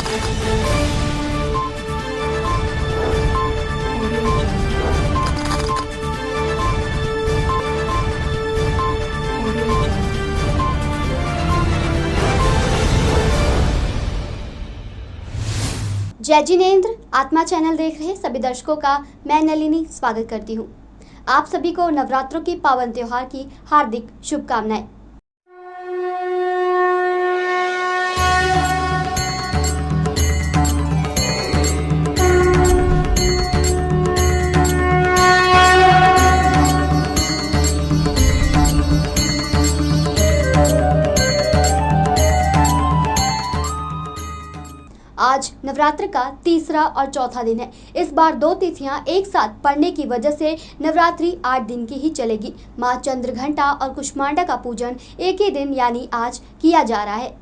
जय जिनेंद्र। आत्मा चैनल देख रहे सभी दर्शकों का मैं नलिनी स्वागत करती हूँ। आप सभी को नवरात्रों के पावन त्योहार की हार्दिक शुभकामनाएं। आज नवरात्र का तीसरा और चौथा दिन है। इस बार दो तिथियां एक साथ पड़ने की वजह से नवरात्रि 8 दिन की ही चलेगी। मां चंद्रघंटा और कुष्मांडा का पूजन एक ही दिन यानी आज किया जा रहा है।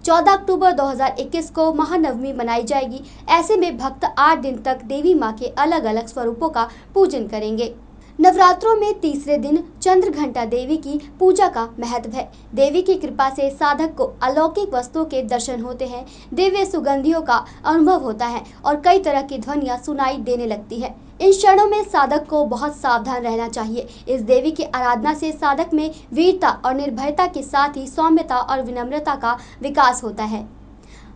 14 अक्टूबर 2021 को महानवमी मनाई जाएगी। ऐसे में भक्त 8 दिन तक देवी मां के अलग अलग स्वरूपों का पूजन करेंगे। नवरात्रों में तीसरे दिन चंद्रघंटा देवी की पूजा का महत्व है। देवी की कृपा से साधक को अलौकिक वस्तुओं के दर्शन होते हैं, दिव्य सुगंधियों का अनुभव होता है और कई तरह की ध्वनियां सुनाई देने लगती है। इन क्षणों में साधक को बहुत सावधान रहना चाहिए। इस देवी की आराधना से साधक में वीरता और निर्भयता के साथ ही सौम्यता और विनम्रता का विकास होता है।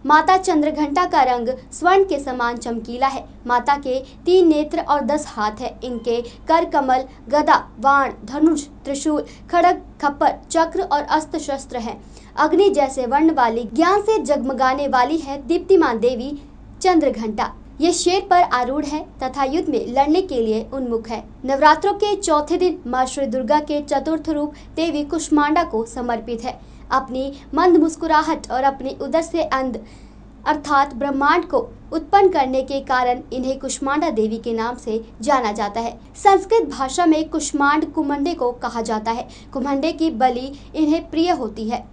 माता चंद्रघंटा का रंग स्वर्ण के समान चमकीला है। माता के 3 नेत्र और 10 हाथ है। इनके कर कमल, गदा, बाण, धनुष, त्रिशूल, खड्ग, खप्पर, चक्र और अस्त्र शस्त्र हैं। अग्नि जैसे वर्ण वाली, ज्ञान से जगमगाने वाली है दीप्तिमान देवी चंद्रघंटा। ये शेर पर आरूढ़ है तथा युद्ध में लड़ने के लिए उन्मुख है। नवरात्रों के चौथे दिन मां श्री दुर्गा के चतुर्थ रूप देवी कुष्मांडा को समर्पित है। अपनी मंद मुस्कुराहट और अपने उदर से अंध अर्थात ब्रह्मांड को उत्पन्न करने के कारण इन्हें कुष्मांडा देवी के नाम से जाना जाता है। संस्कृत भाषा में कुष्मांड कुमंडे को कहा जाता है। कुमंडे की बलि इन्हें प्रिय होती है।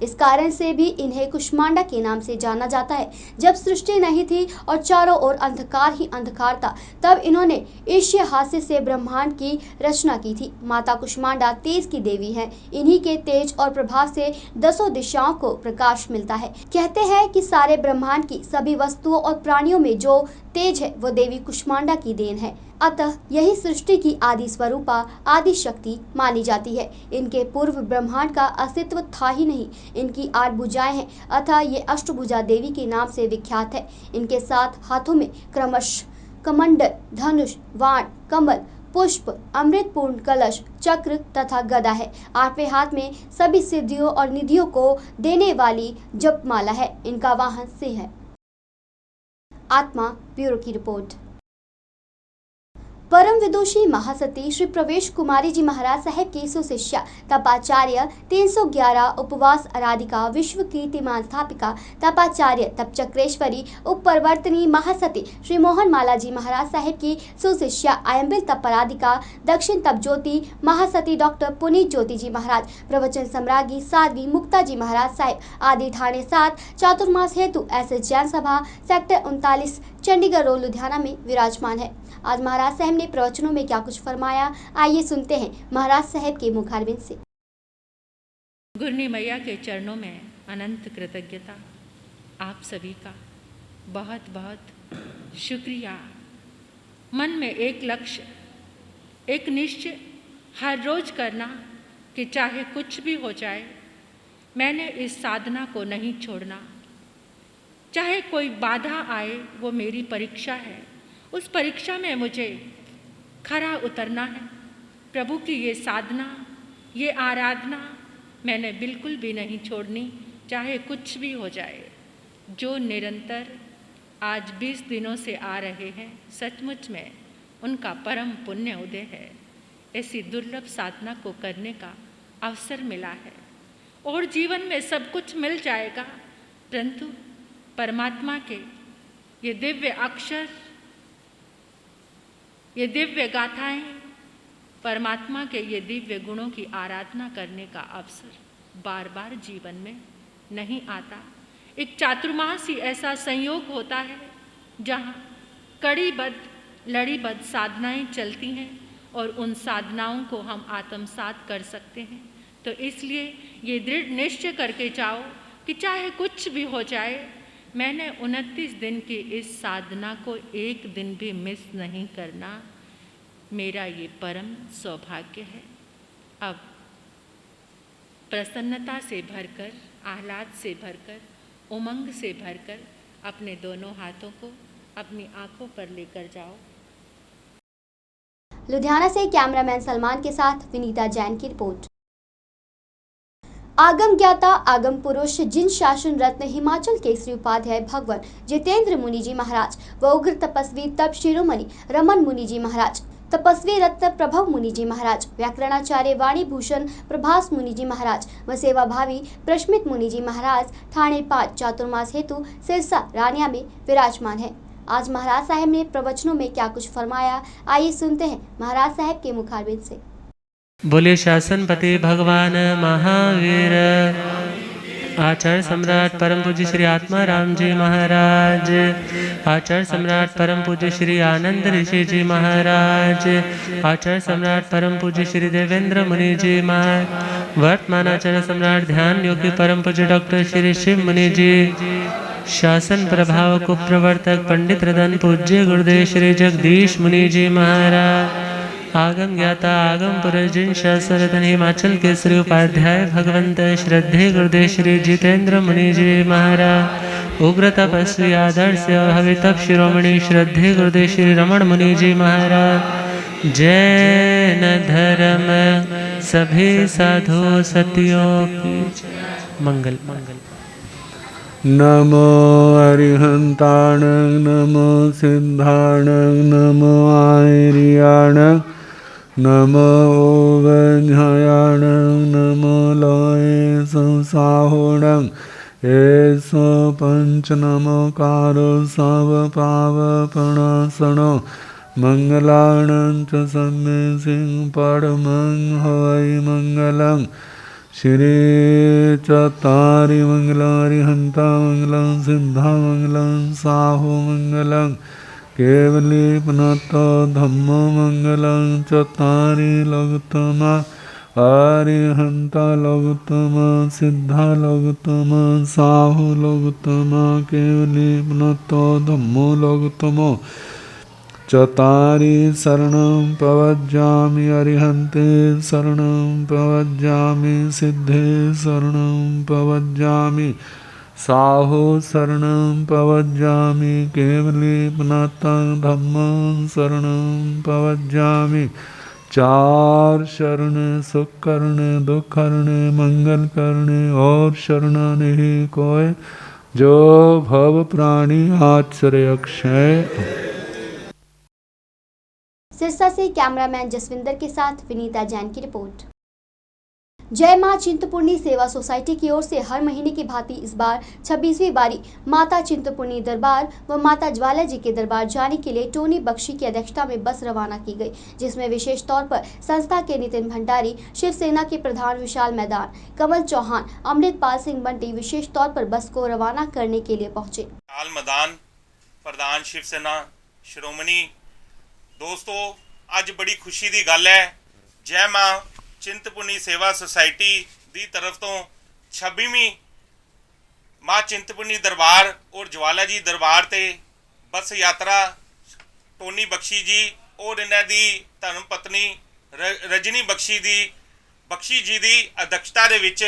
इस कारण से भी इन्हें कुष्मांडा के नाम से जाना जाता है। जब सृष्टि नहीं थी और चारों ओर अंधकार ही अंधकार था, तब इन्होंने ईर्ष्य हास्य से ब्रह्मांड की रचना की थी। माता कुष्मांडा तेज की देवी हैं। इन्हीं के तेज और प्रभाव से 10 दिशाओं को प्रकाश मिलता है। कहते हैं कि सारे ब्रह्मांड की सभी वस्तुओं और प्राणियों में जो तेज है वो देवी कुष्मांडा की देन है। अतः यही सृष्टि की आदि स्वरूपा, आदि शक्ति मानी जाती है। इनके पूर्व ब्रह्मांड का अस्तित्व था ही नहीं। इनकी 8 भुजाएं हैं, अतः ये अष्टभुजा देवी के नाम से विख्यात है। इनके 7 हाथों में क्रमश कमंडल, धनुष, बाण, कमल, पुष्प, अमृतपूर्ण कलश, चक्र तथा गदा है। 8वें हाथ में सभी सिद्धियों और निधियों को देने वाली जपमाला है। इनका वाहन सिंह है। आत्मा ब्यूरो की रिपोर्ट। परम विदुषी महासती श्री प्रवेश कुमारी जी महाराज साहेब की सुशिष्या तपाचार्य 311 उपवास आराधिका विश्व कीर्तिमान स्थापिका तपाचार्य तप चक्रेश्वरी उपप्रवर्तनी महासती श्री मोहन माला जी महाराज साहेब की सुशिष्या आयम्बिल तपराधिका दक्षिण तप ज्योति महासती डॉक्टर पुनीत ज्योति जी महाराज प्रवचन सम्राज्ञी साध्वी मुक्ता जी महाराज साहेब आदि ठाणे 7 चातुर्मास हेतु एस जैन सभा सेक्टर 39 चंडीगढ़ रोड लुधियाना में विराजमान है। आज महाराज साहब ने प्रवचनों में क्या कुछ फरमाया, आइए सुनते हैं महाराज साहब के मुखारबिंद से। गुरनी मैया के चरणों में अनंत कृतज्ञता। आप सभी का बहुत बहुत शुक्रिया। मन में एक लक्ष्य, एक निश्चय हर रोज करना कि चाहे कुछ भी हो जाए मैंने इस साधना को नहीं छोड़ना। चाहे कोई बाधा आए, वो मेरी परीक्षा है। उस परीक्षा में मुझे खरा उतरना है। प्रभु की ये साधना, ये आराधना मैंने बिल्कुल भी नहीं छोड़नी, चाहे कुछ भी हो जाए। जो निरंतर आज 20 दिनों से आ रहे हैं, सचमुच में उनका परम पुण्य उदय है। ऐसी दुर्लभ साधना को करने का अवसर मिला है और जीवन में सब कुछ मिल जाएगा, परंतु परमात्मा के ये दिव्य अक्षर, ये दिव्य गाथाएं, परमात्मा के ये दिव्य गुणों की आराधना करने का अवसर बार बार जीवन में नहीं आता। एक चातुर्मास ही ऐसा संयोग होता है जहाँ कड़ीबद्ध लड़ीबद्ध साधनाएं चलती हैं और उन साधनाओं को हम आत्मसात कर सकते हैं। तो इसलिए ये दृढ़ निश्चय करके जाओ कि चाहे कुछ भी हो जाए मैंने 29 दिन की इस साधना को एक दिन भी मिस नहीं करना, मेरा ये परम सौभाग्य है। अब प्रसन्नता से भरकर, आह्लाद से भरकर, उमंग से भरकर अपने दोनों हाथों को अपनी आंखों पर लेकर जाओ। लुधियाना से कैमरामैन सलमान के साथ विनीता जैन की रिपोर्ट। आगम ज्ञाता आगम पुरुष जिन शासन रत्न हिमाचल केसरी उपाध्याय भगवान जितेंद्र मुनि जी महाराज व उग्र तपस्वी तप शिरोमणि रमन मुनि जी महाराज, तपस्वी रत्न प्रभव मुनि जी महाराज, व्याकरणाचार्य वाणी भूषण प्रभास मुनि जी महाराज व सेवाभावी प्रश्मित मुनि जी महाराज ठाणे 5 चातुर्मास हेतु सिरसा रानिया में विराजमान है। आज महाराज साहब ने प्रवचनों में क्या कुछ फरमाया, आइए सुनते हैं महाराज साहब के मुखारबिंद से। बोले शासनपति भगवान महावीर, आचार्य सम्राट परम पूज्य श्री आत्मा राम जी महाराज, आचार्य सम्राट परम पूज्य श्री आनंद ऋषि जी महाराज, आचार्य सम्राट परम पूज्य श्री देवेंद्र मुनि जी महाराज, वर्तमान आचार्य सम्राट ध्यान योगी परम पूज्य डॉक्टर श्री शिव मुनि जी, शासन प्रभाव को प्रवर्तक पंडित रतन पूज्य गुरुदेव श्री जगदीश मुनि जी महाराज, आगम ज्ञाता आगम पुरुष जिन शासन रत्न हिमाचल केसरी उपाध्याय भगवंत श्रद्धे गुरुदेव श्री जितेंद्र मुनि जी महाराज, उग्र तपस्वी आदर्श हवि तप शिरोमणि श्रद्धे गुरुदेव श्री रमन मुनि जी महाराज, जैन धर्म सभी साधु सतियों की मंगल मंगल। नमो अरिहंताण नमो सिद्धाण नमो आर्याण नमो ओवज्ञायाण नमो लोये संसाहोण एसो पंच नमोकारो सब पावपणासनो मंगलाणं च सम्मे सिंह परमं हवै मंगलं श्री चत्तारि मंगलारि हंता मंगलं सिद्धा मंगलं साहो मंगलं केवली पुनतो धम्मो मंगलं चत्तारि लोकोत्तमा अरिहंता लोकोत्तमा सिद्धा लोकोत्तमा साहो लोकोत्तमा केवली पुनतो धम्मो लोकोत्तमो चतारि शरणं प्रवज्जामि अरिहन्ते शरणं प्रवज्जामि सिद्धे शरणं प्रवज्जामि साहो शरणं प्रवज्जामि केवली पुनतं धम्मं शरणं प्रवज्जामि चार शरण सुख करने दुख करने मंगल करने और शरणा नहीं कोई जो भव प्राणी आश्रय अक्षय। सिरसा से कैमरामैन जसविंदर के साथ विनीता जैन की रिपोर्ट। जय मां चिंतपूर्णी सेवा सोसाइटी की ओर से हर महीने की भांति इस बार 26वीं बारी माता चिंतपूर्णी दरबार व माता ज्वाला जी के दरबार जाने के लिए टोनी बख्शी की अध्यक्षता में बस रवाना की गई, जिसमें विशेष तौर पर संस्था के नितिन भंडारी, शिवसेना के प्रधान विशाल मैदान, कमल चौहान, अमृतपाल सिंह बंटी विशेष तौर पर बस को रवाना करने के लिए पहुंचे। मैदान प्रधान शिवसेना श्रोमणी दोस्तों, अज बड़ी खुशी की गल है, जय मां चिंतपूर्णी सेवा सोसाइटी दी तरफ तो 26वीं मां चिंतपूर्णी दरबार और ज्वाला जी दरबार ते बस यात्रा टोनी बख्शी जी और इन्हां दी धर्म पत्नी रजनी बख्शी जी दी अध्यक्षता दे विच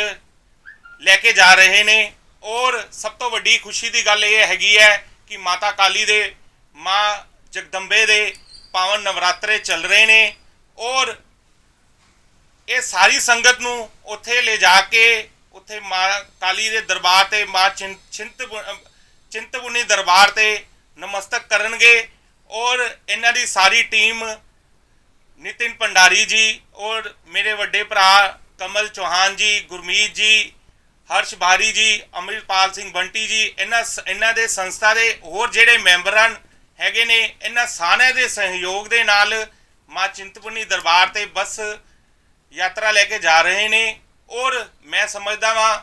लैके जा रहे ने। और सब तो वड्डी खुशी की गल ये हैगी है कि माता काली दे मां जगदंबे दे पावन नवरात्रे चल रहे ने और ये सारी संगत नूं उत्थे ले जाके उत्थे मां काली दे दरबार ते मां चिंतपूर्णी दरबार ते नमस्तक करनगे। और इन्हां दी सारी टीम नितिन भंडारी जी और मेरे वड्डे भरा कमल चौहान जी, गुरमीत जी, हर्ष भारी जी, अमृतपाल सिंह बंटी जी, इन्हां दे संस्था दे होर जिहड़े मैंबर हैगे ने, इन्हां सारिਆਂ ਦੇ सहयोग ਦੇ ਨਾਲ मां चिंतपूर्णी दरबार ते बस यात्रा लैके जा रहे ने। और मैं समझदा वां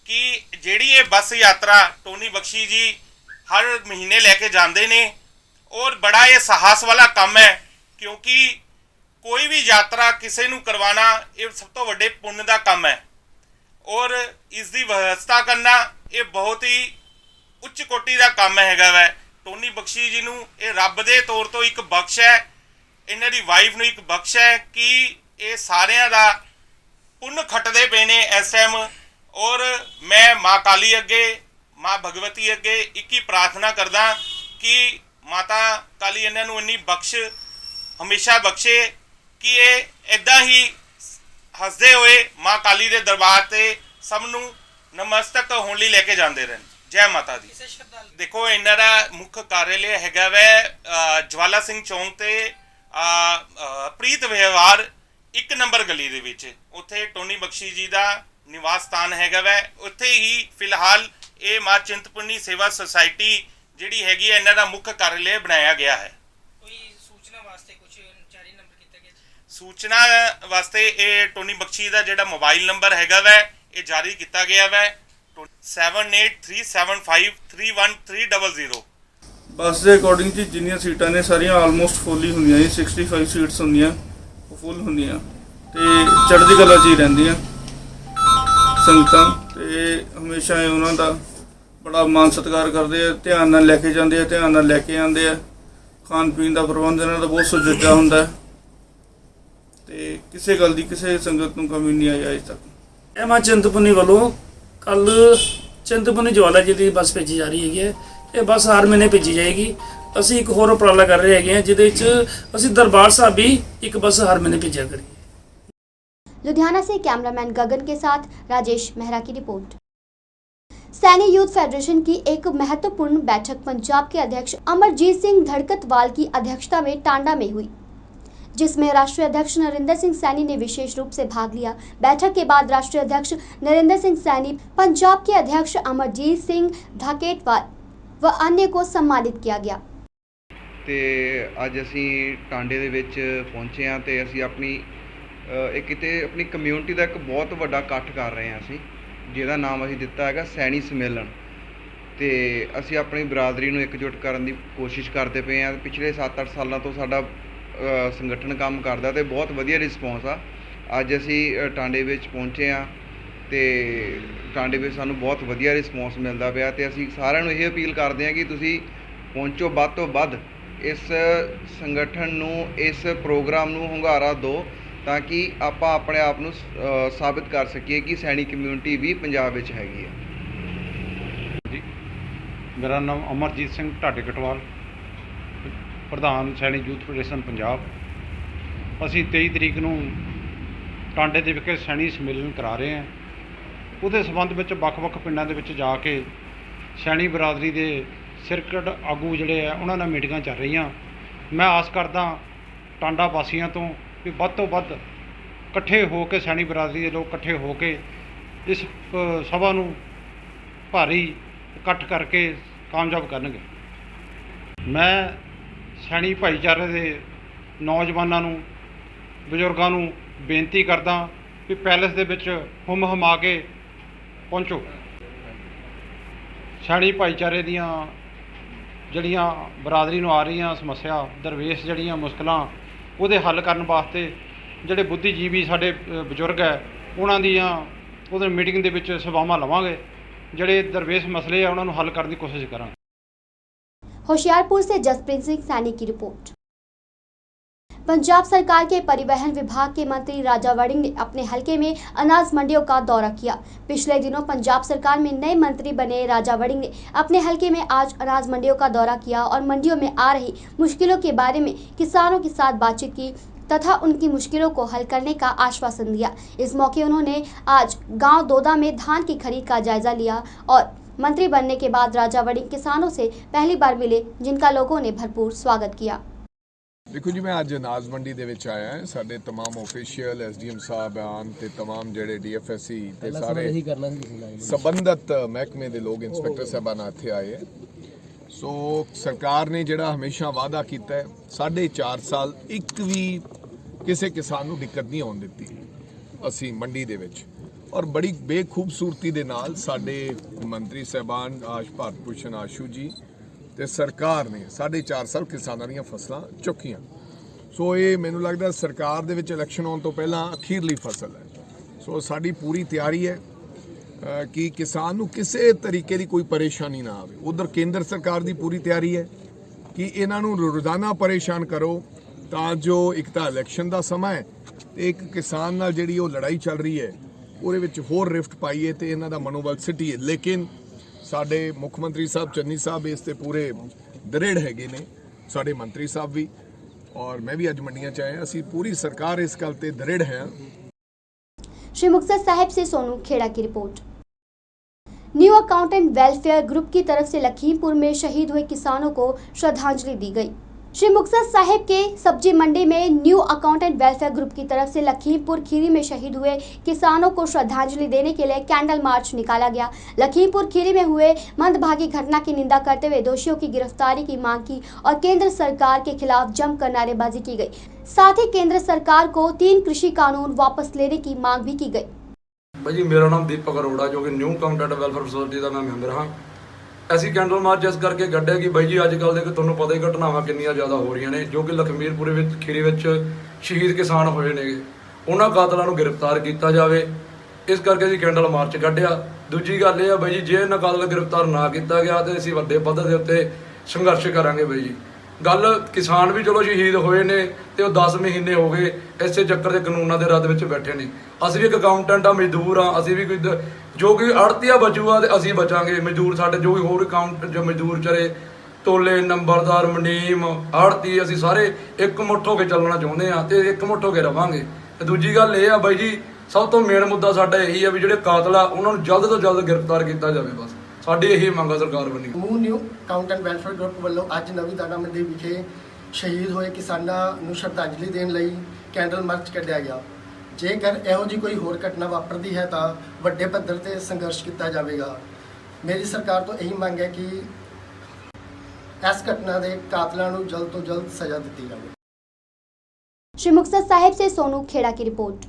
कि जिहड़ी ये बस यात्रा टोनी बख्शी जी हर महीने लैके जाते ने और बड़ा ये साहस वाला काम है, क्योंकि कोई भी यात्रा किसी नूं करवाना ये सब तो वड्डे पुण्य का काम है और इसकी व्यवस्था करना ये बहुत ही ਉੱਚ ਕੋਟੀ ਦਾ ਕੰਮ ਹੈਗਾ ਵੈ। ਟੋਨੀ ਬਖਸ਼ੀ ਜੀ ਨੂੰ ਇਹ ਰੱਬ ਦੇ ਤੌਰ ਤੋਂ ਇੱਕ ਬਖਸ਼ ਹੈ, ਇਹਨਾਂ ਦੀ ਵਾਈਫ ਨੂੰ ਇੱਕ ਬਖਸ਼ ਹੈ ਕਿ ਇਹ ਸਾਰਿਆਂ ਦਾ ਪੁੰਨ ਖੱਟਦੇ ਪਏ ਨੇ ਇਸ ਟਾਈਮ। ਔਰ ਮੈਂ ਮਾਂ ਕਾਲੀ ਅੱਗੇ, ਮਾਂ ਭਗਵਤੀ ਅੱਗੇ ਇੱਕ ਹੀ ਪ੍ਰਾਰਥਨਾ ਕਰਦਾ कि माता काली इन्हां नूं इन्नी बख्श हमेशा बख्शे कि ये इदां ही हसदे हुए माँ काली दे दरबार ते सब नूं नमस्तक होने लई लैके जांदे रहन। जय माता दी। देखो इन्हां दा मुख्य कार्यालय हैगा वै ज्वाला सिंह चौंक ते प्रीत व्यवहार 1 नंबर गली दे विच, उत्थे टोनी बख्शी जी दा निवास स्थान हैगा वै। उत्थे ही फिलहाल ये माँ चिंतपूर्णी सेवा सोसाइटी ਜਿਹੜੀ ਹੈਗੀ ਹੈ ਇਹਨਾਂ ਦਾ ਮੁੱਖ ਕਾਰਜਾलय ਬਣਾਇਆ ਗਿਆ ਹੈ। ਕੋਈ ਸੂਚਨਾ ਵਾਸਤੇ ਕੁਝ ਜਾਰੀ ਨੰਬਰ ਕੀਤਾ ਗਿਆ? ਸੂਚਨਾ ਵਾਸਤੇ ਇਹ ਟੋਨੀ ਬਖਸ਼ੀ ਦਾ ਜਿਹੜਾ ਮੋਬਾਈਲ ਨੰਬਰ ਹੈਗਾ ਵੈ ਇਹ ਜਾਰੀ ਕੀਤਾ ਗਿਆ ਵੈ 7837531300। ਬੱਸ ਦੇ ਅਕੋਰਡਿੰਗ ਜੀ ਜਿੰਨੀਆਂ ਸੀਟਾਂ ਨੇ ਸਾਰੀਆਂ ਆਲਮੋਸਟ ਫੁੱਲ ਹੀ ਹੁੰਦੀਆਂ ਜੀ। 65 ਸੀਟਸ ਹੁੰਦੀਆਂ, ਉਹ ਫੁੱਲ ਹੁੰਦੀਆਂ ਤੇ ਚੜ੍ਹਦੀ ਕਲਾ 'ਚ ਹੀ ਰਹਿੰਦੀਆਂ ਸੰਗਤਾਂ ਤੇ ਹਮੇਸ਼ਾ ਉਹਨਾਂ ਦਾ बड़ा मान सत्कार करते हैं, ध्यान नाल लैके जाते हैं, ध्यान नाल लैके आते हैं। खान पीन का प्रबंध इन्हां दा बहुत सुचज्जा हुंदा है ते किसी गल दी किसी संगत नूं कमी नहीं आई अज तक। ਇਹ ਮਾਂ ਚਿੰਤਪੁਰਨੀ ਵੱਲੋਂ ਕੱਲ ਚਿੰਤਪੁਰਨੀ ਜਵਾਲਾ ਜੀ ਦੀ ਬੱਸ ਭੇਜੀ ਜਾ ਰਹੀ ਹੈਗੀ ਹੈ। ਇਹ ਬੱਸ ਹਰ ਮਹੀਨੇ ਭੇਜੀ ਜਾਏਗੀ। ਅਸੀਂ ਇੱਕ ਹੋਰ ਉਪਰਾਲਾ ਕਰ ਰਹੇ ਹੈਗੇ ਹਾਂ ਜਿਹਦੇ ਵਿੱਚ ਅਸੀਂ ਦਰਬਾਰ ਸਾਹਿਬ ਵੀ ਇੱਕ ਬੱਸ ਹਰ ਮਹੀਨੇ ਭੇਜਿਆ ਕਰੀਏ। लुधियाना से कैमरामैन गगन के साथ राजेश मेहरा की रिपोर्ट। सैनी यूथ फेडरेशन की एक महत्वपूर्ण बैठक पंजाब के अध्यक्ष अमरजीत सिंह धड़कतवाल की अध्यक्षता में टांडा में हुई, जिसमें राष्ट्रीय अध्यक्ष नरेंद्र सिंह सैनी ने विशेष रूप से भाग लिया। बैठक के बाद राष्ट्रीय अध्यक्ष नरेंद्र सिंह सैनी, पंजाब के अध्यक्ष अमरजीत सिंह धड़कतवाल व अन्य को सम्मानित किया गया। ਤੇ ਅੱਜ ਅਸੀਂ ਟਾਂਡੇ ਦੇ ਵਿੱਚ ਪਹੁੰਚੇ ਹਾਂ ਤੇ ਅਸੀਂ ਆਪਣੀ ਇੱਕ ਕਿਤੇ ਆਪਣੀ ਕਮਿਊਨਿਟੀ ਦਾ ਇੱਕ ਬਹੁਤ ਵੱਡਾ ਇਕੱਠ ਕਰ ਰਹੇ ਹਾਂ ਅਸੀਂ, ਜਿਹਦਾ ਨਾਮ ਅਸੀਂ ਦਿੱਤਾ ਹੈਗਾ ਸੈਣੀ ਸੰਮੇਲਨ। ਤੇ ਅਸੀਂ ਆਪਣੀ ਬਰਾਦਰੀ ਨੂੰ ਇਕਜੁੱਟ ਕਰਨ ਦੀ ਕੋਸ਼ਿਸ਼ ਕਰਦੇ ਪਏ ਹਾਂ। ਪਿਛਲੇ 7-8 ਸਾਲਾਂ ਤੋਂ ਸਾਡਾ ਸੰਗਠਨ ਕੰਮ ਕਰਦਾ ਤੇ ਬਹੁਤ ਵਧੀਆ ਰਿਸਪੌਂਸ ਆ। ਅੱਜ ਅਸੀਂ ਟਾਂਡੇ ਵਿੱਚ ਪਹੁੰਚੇ ਹਾਂ ਤੇ ਟਾਂਡੇ ਵਿੱਚ ਸਾਨੂੰ ਬਹੁਤ ਵਧੀਆ ਰਿਸਪੌਂਸ ਮਿਲਦਾ ਪਿਆ ਤੇ ਅਸੀਂ ਸਾਰਿਆਂ ਨੂੰ ਇਹ ਅਪੀਲ ਕਰਦੇ ਹਾਂ ਕਿ ਤੁਸੀਂ ਪਹੁੰਚੋ, ਵੱਧ ਤੋਂ ਵੱਧ ਇਸ ਸੰਗਠਨ ਨੂੰ, ਇਸ ਪ੍ਰੋਗਰਾਮ ਨੂੰ ਹੁੰਗਾਰਾ ਦਿਓ ਤਾਂ ਕਿ ਆਪਾਂ ਆਪਣੇ ਆਪ ਨੂੰ ਸਾਬਿਤ ਕਰ ਸਕੀਏ ਕਿ ਸੈਣੀ ਕਮਿਊਨਿਟੀ ਵੀ ਪੰਜਾਬ ਵਿੱਚ ਹੈਗੀ ਹੈ। ਜੀ, ਮੇਰਾ ਨਾਮ ਅਮਰਜੀਤ ਸਿੰਘ ਢਾਡੇਕਟਵਾਲ, ਪ੍ਰਧਾਨ ਸੈਣੀ ਯੂਥ ਫੈਡਰੇਸ਼ਨ ਪੰਜਾਬ। ਅਸੀਂ 23 ਤਰੀਕ ਨੂੰ ਟਾਂਡੇ ਦੇ ਵਿਖੇ ਸੈਣੀ ਸੰਮੇਲਨ ਕਰਾ ਰਹੇ ਹਾਂ। ਉਹਦੇ ਸੰਬੰਧ ਵਿੱਚ ਵੱਖ-ਵੱਖ ਪਿੰਡਾਂ ਦੇ ਵਿੱਚ ਜਾ ਕੇ ਸੈਣੀ ਬਰਾਦਰੀ ਦੇ ਸਿਰਕੱਢ ਆਗੂ ਜਿਹੜੇ ਆ ਉਹਨਾਂ ਨਾਲ ਮੀਟਿੰਗਾਂ ਚੱਲ ਰਹੀਆਂ। ਮੈਂ ਆਸ ਕਰਦਾ ਟਾਂਡਾ ਵਾਸੀਆਂ ਤੋਂ ਵੀ ਵੱਧ ਤੋਂ ਵੱਧ ਇਕੱਠੇ ਹੋ ਕੇ ਸੈਣੀ ਬਰਾਦਰੀ ਦੇ ਲੋਕ ਇਕੱਠੇ ਹੋ ਕੇ ਇਸ ਸਭਾ ਨੂੰ ਭਾਰੀ ਇਕੱਠ ਕਰਕੇ ਕਾਮਯਾਬ ਕਰਨਗੇ। ਮੈਂ ਸੈਣੀ ਭਾਈਚਾਰੇ ਦੇ ਨੌਜਵਾਨਾਂ ਨੂੰ, ਬਜ਼ੁਰਗਾਂ ਨੂੰ ਬੇਨਤੀ ਕਰਦਾ ਵੀ ਪੈਲੇਸ ਦੇ ਵਿੱਚ ਹੁੰਮ ਹਮਾ ਕੇ ਪਹੁੰਚੋ। ਸੈਣੀ ਭਾਈਚਾਰੇ ਦੀਆਂ ਜਿਹੜੀਆਂ ਬਰਾਦਰੀ ਨੂੰ ਆ ਰਹੀਆਂ ਸਮੱਸਿਆ, ਦਰਵੇਸ਼ ਜਿਹੜੀਆਂ ਮੁਸ਼ਕਲਾਂ, ਉਹਦੇ ਹੱਲ ਕਰਨ ਵਾਸਤੇ ਜਿਹੜੇ ਬੁੱਧੀਜੀਵੀ ਸਾਡੇ ਬਜ਼ੁਰਗ ਹੈ ਉਹਨਾਂ ਦੀਆਂ ਉਹਦੇ ਮੀਟਿੰਗ ਦੇ ਵਿੱਚ ਸਭਾਵਾਂ ਲਵਾਂਗੇ। ਜਿਹੜੇ ਦਰਵੇਸ਼ ਮਸਲੇ ਆ ਉਹਨਾਂ ਨੂੰ ਹੱਲ ਕਰਨ ਦੀ ਕੋਸ਼ਿਸ਼ ਕਰਾਂਗੇ। होशियारपुर से जसप्रीत सिंह सैनी की रिपोर्ट। पंजाब सरकार के परिवहन विभाग के मंत्री राजा वड़िंग ने अपने हलके में अनाज मंडियों का दौरा किया। पिछले दिनों पंजाब सरकार में नए मंत्री बने राजा वड़िंग ने अपने हलके में आज अनाज मंडियों का दौरा किया और मंडियों में आ रही मुश्किलों के बारे में किसानों के साथ बातचीत की तथा उनकी मुश्किलों को हल करने का आश्वासन दिया। इस मौके उन्होंने आज गांव दोदा में धान की खरीद का जायजा लिया और मंत्री बनने के बाद राजा वड़िंग किसानों से पहली बार मिले, जिनका लोगों ने भरपूर स्वागत किया। देखो जी, मैं अज अनाज मंडी दे विच आया है। साडे तमाम ऑफिशियल एसडीएम साहब आन ते तमाम जेडे डीएफएससी ते सारे संबंधित महकमे दे लोग, इंस्पैक्टर साहबान इत्थे आए हैं। सो सरकार ने जेड़ा हमेशा वादा कीता है, 4.5 साल एक भी किसी किसान नूं दिक्कत नहीं आउण दित्ती असीं मंडी दे विच। और बड़ी बेखूबसूरती दे नाल साडे मंत्री साहबान भारत भूषण आशू जी ते सरकार ने 4.5 साल किसानां दीयां फसलां चुक्कीਆਂ। सो ये मैनूं लगदा सरकार दे विच इलैक्शन आउण तो पहलां अखीरली फसल है। सो साडी पूरी तैयारी है। ਕਿ ਕਿਸਾਨ ਨੂੰ ਕਿਸੇ ਤਰੀਕੇ ਦੀ ਕੋਈ ਪਰੇਸ਼ਾਨੀ ਨਾ ਆਵੇ। ਉਧਰ ਕੇਂਦਰ ਸਰਕਾਰ ਦੀ ਪੂਰੀ ਤਿਆਰੀ ਹੈ ਕਿ ਇਹਨਾਂ ਨੂੰ ਰੋਜ਼ਾਨਾ ਪਰੇਸ਼ਾਨ ਕਰੋ ਤਾਂ ਜੋ ਇੱਕ ਤਾਂ ਇਲੈਕਸ਼ਨ ਦਾ ਸਮਾਂ ਹੈ ਤੇ ਇੱਕ ਕਿਸਾਨ ਨਾਲ ਜਿਹੜੀ ਉਹ ਲੜਾਈ ਚੱਲ ਰਹੀ ਹੈ ਉਹਦੇ ਵਿੱਚ ਹੋਰ ਰਿਫਟ ਪਾਈਏ ਤੇ ਇਹਨਾਂ ਦਾ ਮਨੋਬਲ ਸਿੱਟੀਏ। ਲੇਕਿਨ ਸਾਡੇ ਮੁੱਖ ਮੰਤਰੀ ਸਾਹਿਬ ਚੰਨੀ ਸਾਹਿਬ ਇਸ ਤੇ ਪੂਰੇ ਦ੍ਰਿੜ ਹੈਗੇ ਨੇ, ਸਾਡੇ ਮੰਤਰੀ ਸਾਹਿਬ ਵੀ, ਔਰ मैं भी ਅੱਜ ਮੰਡੀਆਂ 'ਚ ਆਇਆ। ਅਸੀਂ पूरी सरकार इस गल ते दृढ़ है। श्री मुक्तसर साहिब से सोनू खेड़ा की report. New accountant welfare group की तरफ से लखीमपुर में शहीद हुए किसानों को श्रद्धांजलि दी गई। श्री मुक्तसर साहिब के सब्जी मंडी में न्यू अकाउंटेंट वेलफेयर ग्रुप की तरफ से लखीमपुर खीरी में शहीद हुए किसानों को श्रद्धांजलि देने के लिए कैंडल मार्च निकाला गया। लखीमपुर खीरी में हुए मंदभागी घटना की निंदा करते हुए दोषियों की गिरफ्तारी की मांग की और केंद्र सरकार के खिलाफ जमकर नारेबाजी की गई। साथ ही केंद्र सरकार को 3 कृषि कानून वापस लेने की मांग भी की गई। भाई मेरा नाम दीपक अरोड़ा जो कि न्यू अकाउंटेंट वेलफेयर सोसाइटी का मैं मैंबर हाँ। ਅਸੀਂ ਕੈਂਡਲ ਮਾਰਚ ਇਸ ਕਰਕੇ ਕੱਢਿਆ ਕਿ ਬਾਈ ਜੀ ਅੱਜ ਕੱਲ੍ਹ ਦੇ ਤੁਹਾਨੂੰ ਪਤਾ ਹੀ ਘਟਨਾਵਾਂ ਕਿੰਨੀਆਂ ਜ਼ਿਆਦਾ ਹੋ ਰਹੀਆਂ ਨੇ ਜੋ ਕਿ ਲਖਮੀਰਪੁਰ ਵਿੱਚ ਖੀਰੀ ਵਿੱਚ ਸ਼ਹੀਦ ਕਿਸਾਨ ਹੋਏ ਨੇਗੇ, ਉਹਨਾਂ ਕਾਤਲਾਂ ਨੂੰ ਗ੍ਰਿਫਤਾਰ ਕੀਤਾ ਜਾਵੇ। ਇਸ ਕਰਕੇ ਅਸੀਂ ਕੈਂਡਲ ਮਾਰਚ ਕੱਢਿਆ। ਦੂਜੀ ਗੱਲ ਇਹ ਆ ਬਾਈ ਜੀ, ਜੇ ਇਹਨਾਂ ਕਾਤਲਾਂ ਗ੍ਰਿਫਤਾਰ ਨਾ ਕੀਤਾ ਗਿਆ ਤੇ ਅਸੀਂ ਵੱਡੇ ਪੱਧਰ ਦੇ ਉੱਤੇ ਸੰਘਰਸ਼ ਕਰਾਂਗੇ ਬਾਈ ਜੀ। ਗੱਲ ਕਿਸਾਨ ਵੀ ਚਲੋ ਸ਼ਹੀਦ ਹੋਏ ਨੇ ਤੇ ਉਹ 10 ਮਹੀਨੇ ਹੋ ਗਏ ਇਸੇ ਚੱਕਰ ਦੇ ਕਾਨੂੰਨਾਂ ਦੇ ਰੱਦ ਵਿੱਚ ਬੈਠੇ ਨੇ। ਅਸੀਂ ਵੀ ਇੱਕ ਅਕਾਊਂਟੈਂਟ ਆ, ਮਜ਼ਦੂਰ ਆ, ਅਸੀਂ ਵੀ ਕੋਈ ਜੋ ਕਿ ਆੜਤੀਆ ਬਚੂਗਾ ਤੇ ਅਸੀਂ ਬਚਾਂਗੇ। ਮਜ਼ਦੂਰ ਸਾਡੇ ਜੋ ਵੀ ਹੋਰ ਅਕਾਊਂਟ ਜੋ ਮਜ਼ਦੂਰ ਚਰੇ ਤੋਲੇ ਨੰਬਰਦਾਰ ਮਨੀਮ ਆੜਤੀ ਅਸੀਂ ਸਾਰੇ ਇੱਕ ਮੁੱਠ ਹੋ ਕੇ ਚੱਲਣਾ ਚਾਹੁੰਦੇ ਆ ਤੇ ਇੱਕ ਮੁੱਠ ਹੋ ਕੇ ਰਵਾਂਗੇ। ਤੇ ਦੂਜੀ ਗੱਲ ਇਹ ਆ ਬਾਈ ਜੀ, ਸਭ ਤੋਂ ਮੇਨ ਮੁੱਦਾ ਸਾਡਾ ਇਹੀ ਆ ਵੀ ਜਿਹੜੇ ਕਾਤਲ ਆ ਉਹਨਾਂ ਨੂੰ ਜਲਦ ਤੋਂ ਜਲਦ ਗ੍ਰਿਫਤਾਰ ਕੀਤਾ ਜਾਵੇ। ਬਸ ਸਾਡੀ ਇਹੀ ਮੰਗ ਆ ਸਰਕਾਰ ਵੱਲੋਂ। ਨਿਊ ਅਕਾਊਂਟੈਂਟ ਵੈਲਫੇਅਰ ਗਰੁੱਪ ਵੱਲੋਂ ਅੱਜ ਨਵੀਂ ਦਾਣਾ ਮੰਡੀ ਵਿਖੇ ਸ਼ਹੀਦ ਹੋਏ ਕਿਸਾਨਾਂ ਨੂੰ ਸ਼ਰਧਾਂਜਲੀ ਦੇਣ ਲਈ ਕੈਂਡਲ ਮਾਰਚ ਕੱਢਿਆ ਗਿਆ। ਜੇਕਰ ਇਹੋ ਜਿਹੀ ਕੋਈ ਹੋਰ ਘਟਨਾ ਵਾਪਰਦੀ ਹੈ ਤਾਂ ਵੱਡੇ ਪੱਧਰ ਤੇ ਸੰਘਰਸ਼ ਕੀਤਾ ਜਾਵੇਗਾ। ਮੇਰੀ ਸਰਕਾਰ ਤੋਂ ਇਹੀ ਮੰਗ ਹੈ ਕਿ ਇਸ ਘਟਨਾ ਦੇ ਕਾਤਲਾਂ ਨੂੰ ਜਲਦ ਤੋਂ ਜਲਦ ਸਜ਼ਾ ਦਿੱਤੀ ਜਾਵੇ। श्री मुक्तसर साहिब से सोनू खेड़ा की रिपोर्ट।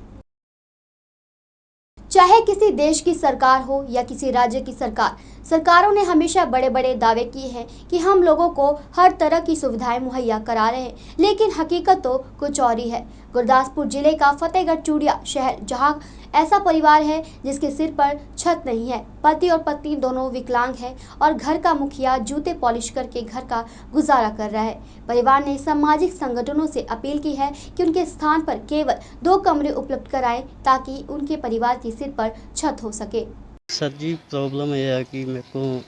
चाहे किसी देश की सरकार हो या किसी राज्य की सरकार, सरकारों ने हमेशा बड़े बड़े दावे किए हैं कि हम लोगों को हर तरह की सुविधाएं मुहैया करा रहे हैं, लेकिन हकीकत तो कुछ और ही है। गुरदासपुर जिले का फतेहगढ़ चूड़िया शहर, जहां ऐसा परिवार है जिसके सिर पर छत नहीं है, पति और पत्नी दोनों विकलांग हैं और घर का मुखिया जूते पॉलिश करके घर का गुजारा कर रहा है। परिवार ने सामाजिक संगठनों से अपील की है कि उनके स्थान पर केवल 2 कमरे उपलब्ध कराएं ताकि उनके परिवार के सिर पर छत हो सके। सर जी प्रॉब्लम ये है कि मेरे को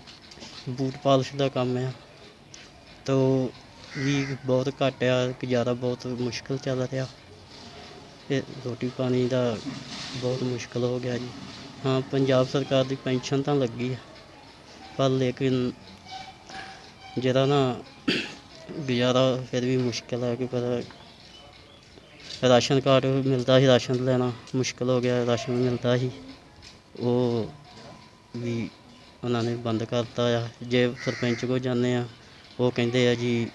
बूट पॉलिश का काम है तो भी बहुत घट है, गुजारा बहुत मुश्किल चल रहा, रोटी पानी का बहुत मुश्किल हो गया जी। हाँ पंजाब सरकार की पेंशन तो लगी है पर लेकिन जरा ना गुजारा फिर भी मुश्किल है कि पर राशन कार्ड मिलता ही, राशन लेना मुश्किल हो गया, राशन मिलता ही वो भी उन्होंने बंद करता है। जे सरपंच को जाने वो कहते हैं जी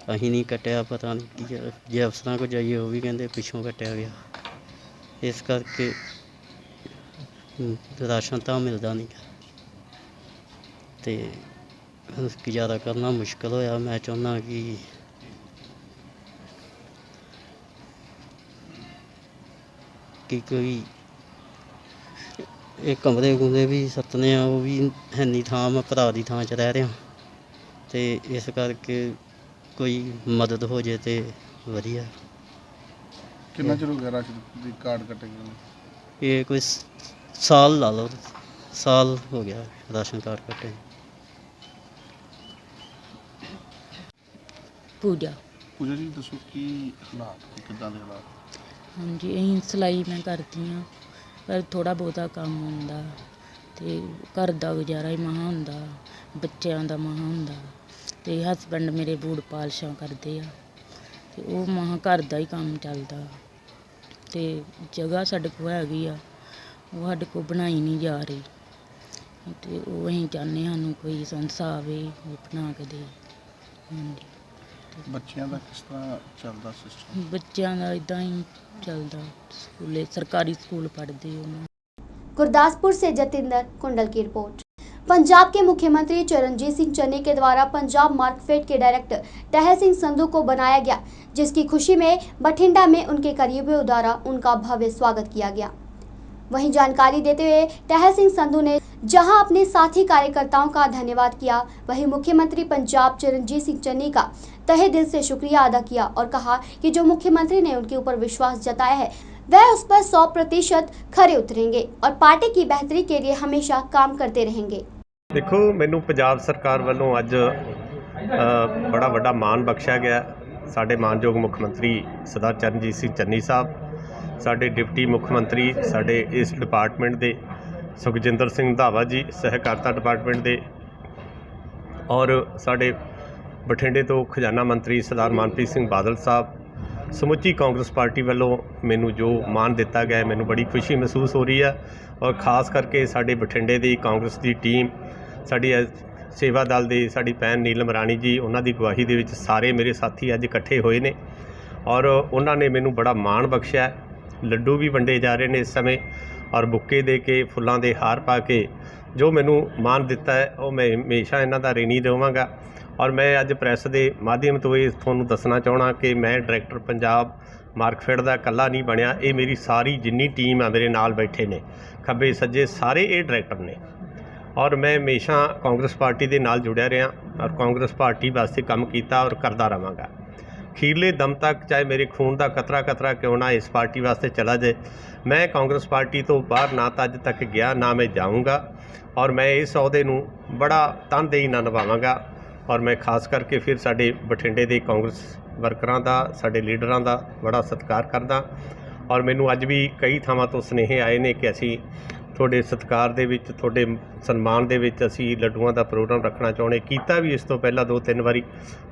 अहीं नहीं कटिया, पता नहीं की जे अफसर को जाइए वो भी कहते पिछों कटिया गया। इस करके राशन तो मिलता नहीं तो गुजारा करना मुश्किल होया। मैं चाहना कि कोई एक कमरे कुमरे भी सतने वो भी है नहीं थां, मैं भरा की थां च रह रहा तो इस करके कोई मदद हो जाए तो वधिया। कितना चਿਰ ਹੋ ਗਿਆ ਰਾਸ਼ਨ ਕਾਰਡ ਕੱਟੇ ਗਏ? ये कोई साल ला लो, साल हो गया राशन कार्ड कटे। पूजा ਪੂਜਾ ਜੀ ਦੱਸੋ ਕੀ ਹਾਲਾਤ ਕਿੱਦਾਂ ਦੇ ਹਾਲਾਤ? ਹਾਂਜੀ ਅਸੀਂ ਸਿਲਾਈ ਮੈਂ ਕਰਦੀ ਹਾਂ ਪਰ ਥੋੜ੍ਹਾ ਬਹੁਤਾ ਕੰਮ ਹੁੰਦਾ ਅਤੇ ਘਰ ਦਾ ਗੁਜ਼ਾਰਾ ਹੀ ਮਸਾਂ ਹੁੰਦਾ, ਬੱਚਿਆਂ ਦਾ ਮਸਾਂ ਹੁੰਦਾ ਅਤੇ ਹਸਬੈਂਡ ਮੇਰੇ ਬੂਟ ਪਾਲਿਸ਼ਾਂ ਕਰਦੇ ਆ ਅਤੇ ਉਹ ਮਸਾਂ ਘਰ ਦਾ ਹੀ ਕੰਮ ਚੱਲਦਾ ਅਤੇ ਜਗ੍ਹਾ ਸਾਡੇ ਕੋਲ ਹੈਗੀ ਆ ਉਹ ਸਾਡੇ ਕੋਲ ਬਣਾਈ ਨਹੀਂ ਜਾ ਰਹੀ ਅਤੇ ਉਹ ਅਸੀਂ ਚਾਹੁੰਦੇ ਸਾਨੂੰ ਕੋਈ ਸੰਸਥਾ ਆਵੇ ਉਹ ਬਣਾ ਕੇ ਦੇ। ਹਾਂਜੀ ਬੱਚਿਆਂ ਦਾ ਕਿਸ ਤਰ੍ਹਾਂ ਚੱਲਦਾ ਸਿਸਟਮ? ਬੱਚਿਆਂ ਦਾ ਇਦਾਂ ਹੀ ਚੱਲਦਾ, ਸਕੂਲੇ ਸਰਕਾਰੀ ਸਕੂਲ पढ़ते ਉਹਨਾਂ। गुरदासपुर से जतिंदर कुंडल की रिपोर्ट। पंजाब के मुख्यमंत्री चरणजीत सिंह चन्नी के द्वारा पंजाब मार्केफेड के डायरेक्टर टहल सिंह संधू को बनाया गया, जिसकी खुशी में बठिंडा में उनके करीबियों द्वारा उनका भव्य स्वागत किया गया। वहीं जानकारी देते हुए टहल सिंह संधू ने जहां अपने साथी कार्यकर्ताओं का धन्यवाद किया, वहीं मुख्यमंत्री पंजाब चरणजीत सिंह चन्नी का तहे दिल से शुक्रिया अदा किया और कहा कि जो मुख्यमंत्री ने उनके ऊपर विश्वास जताया है वह उस पर 100% खरे उतरेंगे और पार्टी की बेहतरी के लिए हमेशा काम करते रहेंगे। देखो, मैनू पंजाब सरकार वालों अज बड़ा वड्डा मान बख्शिया गया। साडे मानयोग मुख मंत्री सरदार चरणजीत सिंह चन्नी साहब, साडे डिप्टी मुख मंत्री साडे इस डिपार्टमेंट दे सुखजिंदर सिंह रंधावा जी सहकारिता डिपार्टमेंट दे, और साडे बठिंडे तो खजाना मंत्री सरदार मनप्रीत सिंह बादल साहब, समुची कांग्रेस पार्टी वालों मैनू जो मान दिता गया, मैनू बड़ी खुशी महसूस हो रही है। और खास करके साडे बठिंडे की कांग्रेस की टीम, साडी सेवा दल दे साडी भैन नीलम राणी जी, उन्हां दी गवाही दे विच सारे मेरे साथी अज इकट्ठे होए ने और उन्होंने मैनू बड़ा मान बख्शिया। लड्डू भी वंडे जा रहे हैं इस समय और बुक्के दे के फुल्लां दे हार पा के जो मैनू मान दिता है वो मैं हमेशा इन्हां दा ऋणी रहांगा। और मैं अज प्रैस के माध्यम तो ये तुहानूं दसना चाहना कि मैं डायरैक्टर पंजाब मार्कफेड का कल्ला नहीं बनया, ये मेरी सारी जिन्नी टीम आ मेरे नाल बैठे ने, खब्बे सज्जे सारे ये डायरैक्टर ने। और मैं हमेशा कांग्रेस पार्टी के नाल जुड़िया रहा और कांग्रेस पार्टी वास्ते काम किया और करता रहांगा खीरले दम तक, चाहे मेरे खून का कतरा कतरा क्यों ना इस पार्टी वास्ते चला जाए। मैं कांग्रेस पार्टी तो बाहर ना तो अज तक गया ना मैं जाऊँगा और मैं इस अहदे नूं बड़ा तनदेही नाल निभावांगा। और मैं खास करके फिर साडे बठिंडे दे कांग्रेस वर्करां दा, साडे लीडरां दा बड़ा सत्कार करदा। और मैनूं अज भी कई थावां तो सुनेहे आए ने कि असीं तुहाडे सत्कार दे विच, तुहाडे सन्मान दे विच असीं लड्डूआं दा प्रोग्राम रखना चाहुंदे, कीता भी इस तो पहला 2-3 वारी।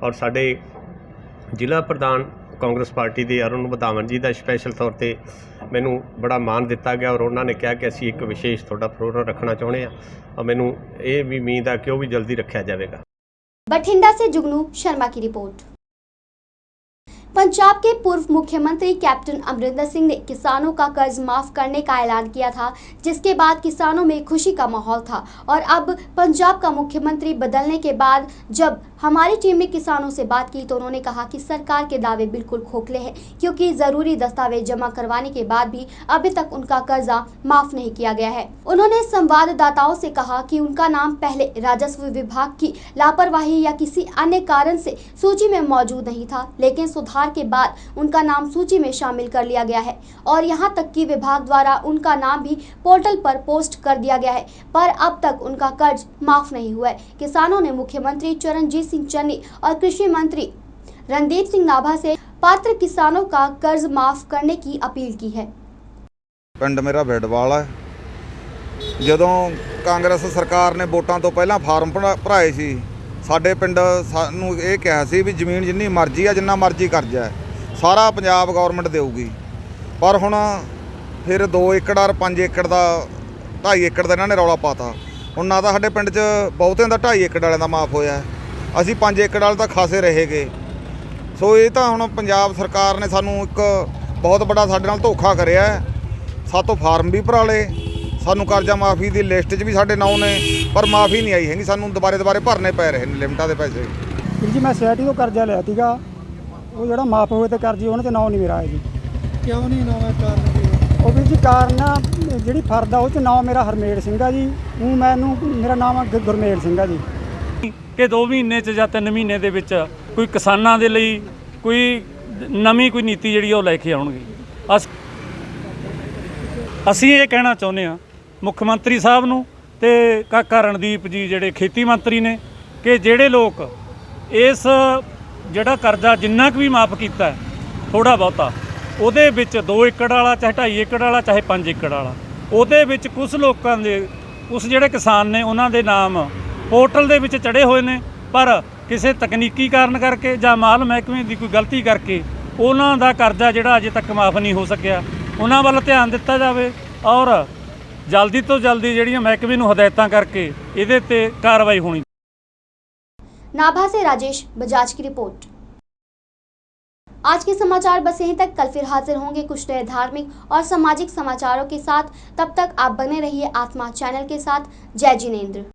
और साडे जिला प्रधान कांग्रेस पार्टी के अरुण वधावन जी का स्पैशल तौर पर मैनू बड़ा मान दिता गया और उन्होंने कहा कि असीं एक विशेष तुहाडा प्रोग्राम रखना चाहुंदे आ और मैनू ये भी उम्मीद है कि वो भी जल्दी रखा जाएगा। बठिंडा से जुगनू शर्मा की रिपोर्ट। पंजाब के पूर्व मुख्यमंत्री कैप्टन अमरिंदर सिंह ने किसानों का कर्ज माफ करने का ऐलान किया था, जिसके बाद किसानों में खुशी का माहौल था। और अब पंजाब का मुख्यमंत्री बदलने के बाद जब हमारी टीम ने किसानों से बात की तो उन्होंने कहा कि सरकार के दावे बिल्कुल खोखले हैं, क्योंकि ज़रूरी दस्तावेज जमा करवाने के बाद भी अभी तक उनका कर्जा माफ नहीं किया गया है। उन्होंने संवाददाताओं से कहा कि उनका नाम पहले राजस्व विभाग की लापरवाही या किसी अन्य कारण से सूची में मौजूद नहीं था, लेकिन सुधार के बाद उनका नाम सूची में शामिल कर लिया गया है और यहां तक कि विभाग द्वारा उनका नाम भी पोर्टल पर पोस्ट कर दिया गया है, पर अब तक उनका कर्ज माफ नहीं हुआ है। किसानों ने मुख्यमंत्री चरणजीत सिंह चन्नी और कृषि मंत्री रणदीप सिंह नाभा से पात्र किसानों का कर्ज माफ करने की अपील की है। पिंड मेरा बेडवाल है। ਜਦੋਂ ਕਾਂਗਰਸ ਸਰਕਾਰ ਨੇ ਵੋਟਾਂ ਤੋਂ ਪਹਿਲਾਂ ਫਾਰਮ ਭਰਾਏ ਸੀ, ਸਾਡੇ ਪਿੰਡ ਸਾਨੂੰ ਇਹ ਕਿਹਾ ਸੀ ਵੀ ਜ਼ਮੀਨ ਜਿੰਨੀ ਮਰਜ਼ੀ ਆ ਜਿੰਨਾ ਮਰਜ਼ੀ ਕਰਜ਼ਾ ਸਾਰਾ ਪੰਜਾਬ ਗਵਰਨਮੈਂਟ ਦੇਊਗੀ। ਪਰ ਹੁਣ ਫਿਰ 2 ਏਕੜ ਔਰ 5 ਏਕੜ ਦਾ 2.5 ਏਕੜ ਦਾ ਇਹਨਾਂ ਨੇ ਰੌਲਾ ਪਾਤਾ। ਹੁਣ ਨਾ ਤਾਂ ਸਾਡੇ ਪਿੰਡ 'ਚ ਬਹੁਤਿਆਂ ਦਾ 2.5 ਏਕੜ ਵਾਲਿਆਂ ਦਾ ਮਾਫ ਹੋਇਆ, ਅਸੀਂ 5 ਏਕੜ ਵਾਲੇ ਤਾਂ ਖਾਸੇ ਰਹੇਗੇ। ਸੋ ਇਹ ਤਾਂ ਹੁਣ ਪੰਜਾਬ ਸਰਕਾਰ ਨੇ ਸਾਨੂੰ ਇੱਕ ਬਹੁਤ ਵੱਡਾ ਸਾਡੇ ਨਾਲ ਧੋਖਾ ਕਰਿਆ। ਸਾਤੋਂ ਫਾਰਮ ਵੀ ਭਰਾ ਲਏ, ਸਾਨੂੰ ਕਰਜ਼ਾ ਮਾਫੀ ਦੀ ਲਿਸਟ 'ਚ ਵੀ ਸਾਡੇ ਨਾਂ ਨੇ, ਪਰ ਮਾਫੀ ਨਹੀਂ ਆਈ ਹੈਗੀ। ਸਾਨੂੰ ਦੁਬਾਰੇ ਭਰਨੇ ਪੈ ਰਹੇ ਨੇ ਲਿਮਟਾਂ ਦੇ ਪੈਸੇ। ਜੀ ਮੈਂ ਸੋਸਾਇਟੀ ਤੋਂ ਕਰਜ਼ਾ ਲਿਆ ਸੀਗਾ, ਉਹ ਜਿਹੜਾ ਮਾਫ ਹੋਏ ਤੇ ਕਰਜ਼ੇ ਉਹਨਾਂ 'ਤੇ ਨਾਂ ਨਹੀਂ ਮੇਰਾ ਆਇਆ ਜੀ। ਕਿਉਂ ਨਹੀਂ ਨਾਂ ਕਾਰਨ? ਉਹ ਵੀ ਜੀ ਕਾਰਨ ਜਿਹੜੀ ਫਰਦ ਆ ਉਹ 'ਚ ਨਾਂ ਮੇਰਾ ਹਰਮੇਲ ਸਿੰਘ ਆ ਜੀ, ਮੇਰਾ ਨਾਮ ਗੁਰਮੇਲ ਸਿੰਘ ਆ ਜੀ। ਕਿ 2 ਮਹੀਨੇ 'ਚ ਜਾਂ 3 ਮਹੀਨੇ ਦੇ ਵਿੱਚ ਕੋਈ ਕਿਸਾਨਾਂ ਦੇ ਲਈ ਕੋਈ ਨਵੀਂ ਕੋਈ ਨੀਤੀ ਜਿਹੜੀ ਉਹ ਲੈ ਕੇ ਆਉਣਗੇ। ਅਸੀਂ ਇਹ ਕਹਿਣਾ ਚਾਹੁੰਦੇ ਹਾਂ ਮੁੱਖ ਮੰਤਰੀ ਸਾਹਿਬ ਨੂੰ ਤੇ ਕਾਕਾ ਰਣਦੀਪ ਜੀ ਜਿਹੜੇ ਖੇਤੀ ਮੰਤਰੀ ਨੇ ਕਿ ਜਿਹੜੇ ਲੋਕ ਇਸ ਜਿਹੜਾ ਕਰਜ਼ਾ ਜਿੰਨਾ ਕੁ ਵੀ ਮਾਫ ਕੀਤਾ ਹੈ ਥੋੜ੍ਹਾ ਬਹੁਤਾ, ਉਹਦੇ ਵਿੱਚ 2 ਏਕੜ ਵਾਲਾ ਚਾਹੇ 2.5 ਏਕੜ ਵਾਲਾ ਚਾਹੇ 5 ਏਕੜ ਵਾਲਾ, ਉਹਦੇ ਵਿੱਚ ਕੁਝ ਲੋਕਾਂ ਦੇ ਕੁਝ ਜਿਹੜੇ ਕਿਸਾਨ ਨੇ ਉਹਨਾਂ ਦੇ ਨਾਮ ਪੋਰਟਲ ਦੇ ਵਿੱਚ ਚੜ੍ਹੇ ਹੋਏ ਨੇ, ਪਰ ਕਿਸੇ ਤਕਨੀਕੀ ਕਾਰਨ ਕਰਕੇ ਜਾਂ ਮਾਲ ਮਹਿਕਮੇ ਦੀ ਕੋਈ ਗਲਤੀ ਕਰਕੇ ਉਹਨਾਂ ਦਾ ਕਰਜ਼ਾ ਜਿਹੜਾ ਅਜੇ ਤੱਕ ਮਾਫ ਨਹੀਂ ਹੋ ਸਕਿਆ। ਉਹਨਾਂ ਵੱਲ ਧਿਆਨ ਦਿੱਤਾ ਜਾਵੇ ਔਰ जल्दी तो जल्दी ਜਿਹੜੀਆਂ महकमे ਨੂੰ ਹਦਾਇਤਾਂ करके ਇਹਦੇ ਤੇ कार्रवाई होनी। नाभा से राजेश बजाज की रिपोर्ट। आज के समाचार बस यहीं तक। कल फिर हाजिर होंगे कुछ नए धार्मिक और सामाजिक समाचारों के साथ। तब तक आप बने रहिए आत्मा चैनल के साथ। जय जिनेंद्र।